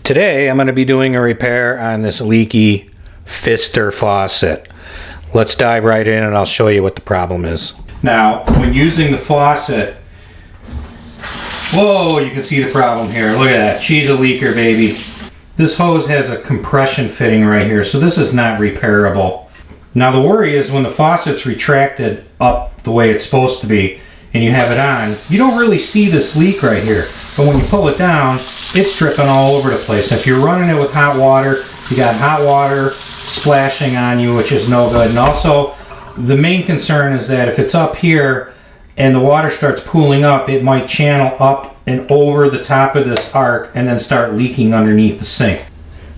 Today I'm going to be doing a repair on this leaky Pfister faucet. Let's dive right in and I'll show you what the problem is. Now, when using the faucet, whoa, you can see the problem here. Look at that, she's a leaker, baby. This hose has a compression fitting right here, so this is not repairable. Now the worry is when the faucet's retracted up the way it's supposed to be and you have it on, you don't really see this leak right here. But when you pull it down, it's dripping all over the place. If you're running it with hot water, you got hot water splashing on you, which is no good. And also, the main concern is that if it's up here and the water starts pooling up, it might channel up and over the top of this arc and then start leaking underneath the sink.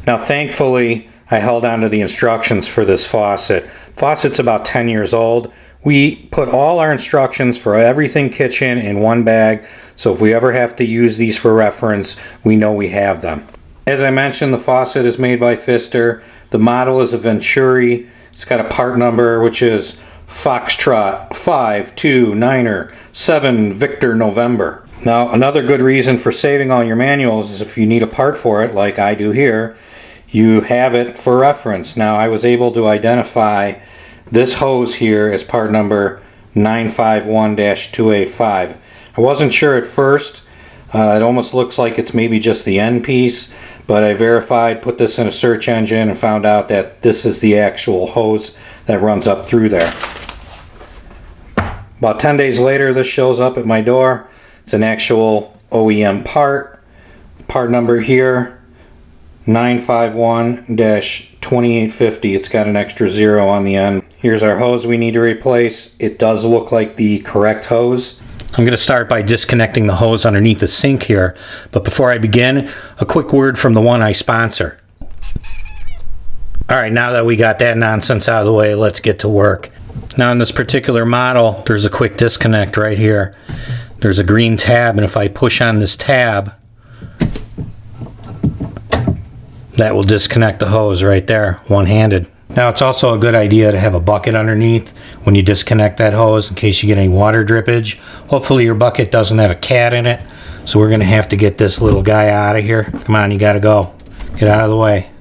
Now, thankfully, I held on to the instructions for this faucet. Faucet's about 10 years old. We put all our instructions for everything kitchen in one bag, so if we ever have to use these for reference, we know we have them. As I mentioned, the faucet is made by Pfister. The model is a Venturi. It's got a part number which is Foxtrot 529er 7 Victor November. Now, another good reason for saving all your manuals is if you need a part for it, like I do here, you have it for reference. Now, I was able to identify this hose here is part number 951-285. I wasn't sure at first. It almost looks like it's maybe just the end piece, but I verified, put this in a search engine, and found out that this is the actual hose that runs up through there. About 10 days later, this shows up at my door. It's an actual OEM part. Part number here, 951-2850. It's got an extra 0 on the end. Here's our hose we need to replace. It does look like the correct hose. I'm going to start by disconnecting the hose underneath the sink here, but before I begin, a quick word from the one I sponsor. Alright, now that we got that nonsense out of the way, let's get to work. Now in this particular model, there's a quick disconnect right here. There's a green tab, and if I push on this tab, that will disconnect the hose right there, one-handed. Now it's also a good idea to have a bucket underneath when you disconnect that hose in case you get any water drippage. Hopefully your bucket doesn't have a cat in it, so we're going to have to get this little guy out of here. Come on, you got to go. Get out of the way.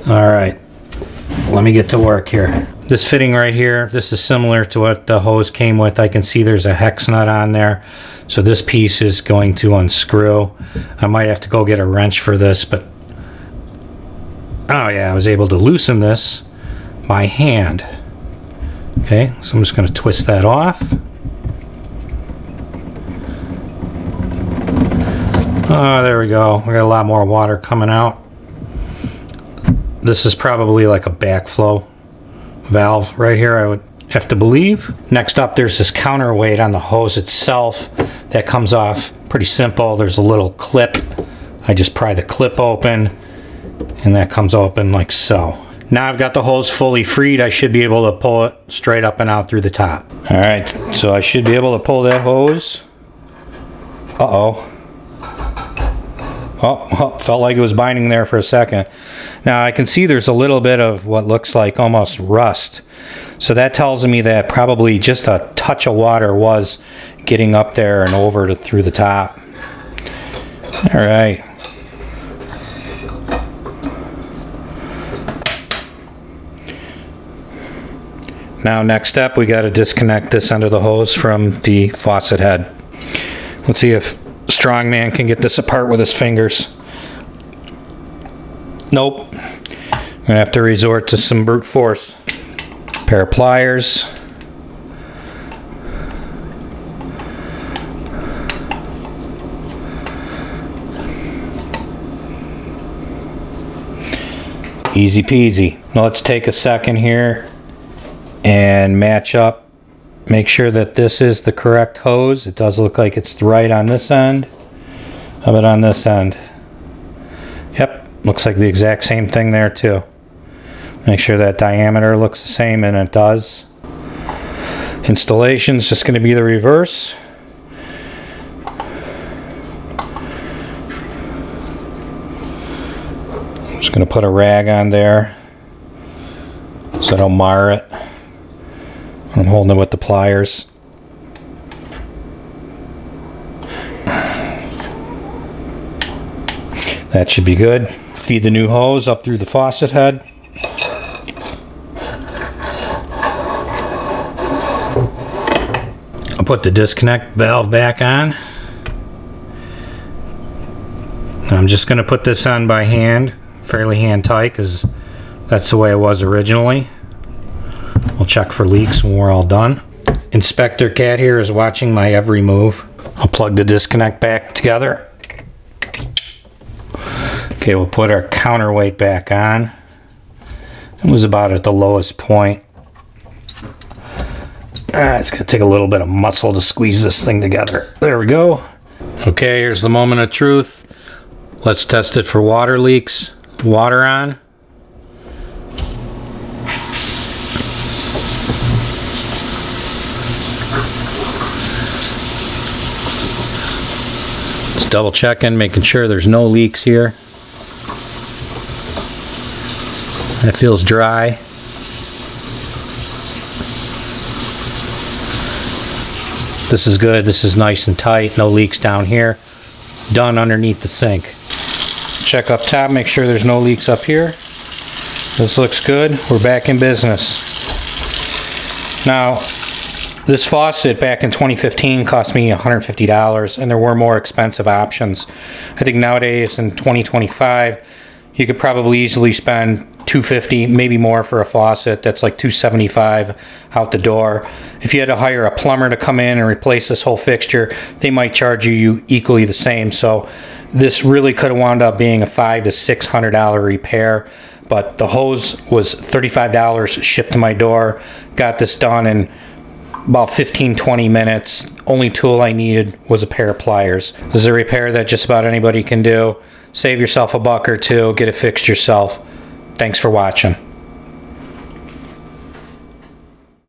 Alright, let me get to work here. This fitting right here, this is similar to what the hose came with. I can see there's a hex nut on there, so this piece is going to unscrew. I might have to go get a wrench for this, but oh yeah, I was able to loosen this by hand. Okay, so I'm just going to twist that off. Oh, there we go. We got a lot more water coming out. This is probably like a backflow valve right here, I would have to believe. Next up, there's this counterweight on the hose itself that comes off pretty simple. There's a little clip. I just pry the clip open, and that comes open like so. Now I've got the hose fully freed. I should be able to pull it straight up and out through the top. Alright, so I should be able to pull that hose. Oh, felt like it was binding there for a second. Now I can see there's a little bit of what looks like almost rust. So that tells me that probably just a touch of water was getting up there and over to through the top. Alright. Now next step, we got to disconnect this end of the hose from the faucet head. Let's see if Strongman can get this apart with his fingers. Nope. I'm gonna have to resort to some brute force. Pair of pliers. Easy peasy. Now let's take a second here and match up. Make sure that this is the correct hose. It does look like it's right on this end. How about on this end? Yep, looks like the exact same thing there too. Make sure that diameter looks the same, and it does. Installation is just going to be the reverse. I'm just going to put a rag on there so I don't mar it. I'm holding it with the pliers. That should be good. Feed the new hose up through the faucet head. I'll put the disconnect valve back on. I'm just going to put this on by hand, fairly hand tight, because that's the way it was originally. We'll check for leaks when we're all done. Inspector Cat here is watching my every move. I'll plug the disconnect back together. Okay, we'll put our counterweight back on. It was about at the lowest point. It's going to take a little bit of muscle to squeeze this thing together. There we go. Okay, here's the moment of truth. Let's test it for water leaks. Water on. Just double checking, making sure there's no leaks here. That feels dry. This is good. This is nice and tight. No leaks down here. Done underneath the sink. Check up top, make sure there's no leaks up here. This looks good. We're back in business. Now, this faucet back in 2015 cost me $150, and there were more expensive options. I think nowadays in 2025, you could probably easily spend $250, maybe more, for a faucet that's like $275 out the door. If you had to hire a plumber to come in and replace this whole fixture, they might charge you equally the same. So this really could have wound up being a $500 to $600 repair, but the hose was $35 shipped to my door. Got this done in about 15-20 minutes. Only tool I needed was a pair of pliers. This is a repair that just about anybody can do. Save yourself a buck or two, get it fixed yourself. Thanks for watching.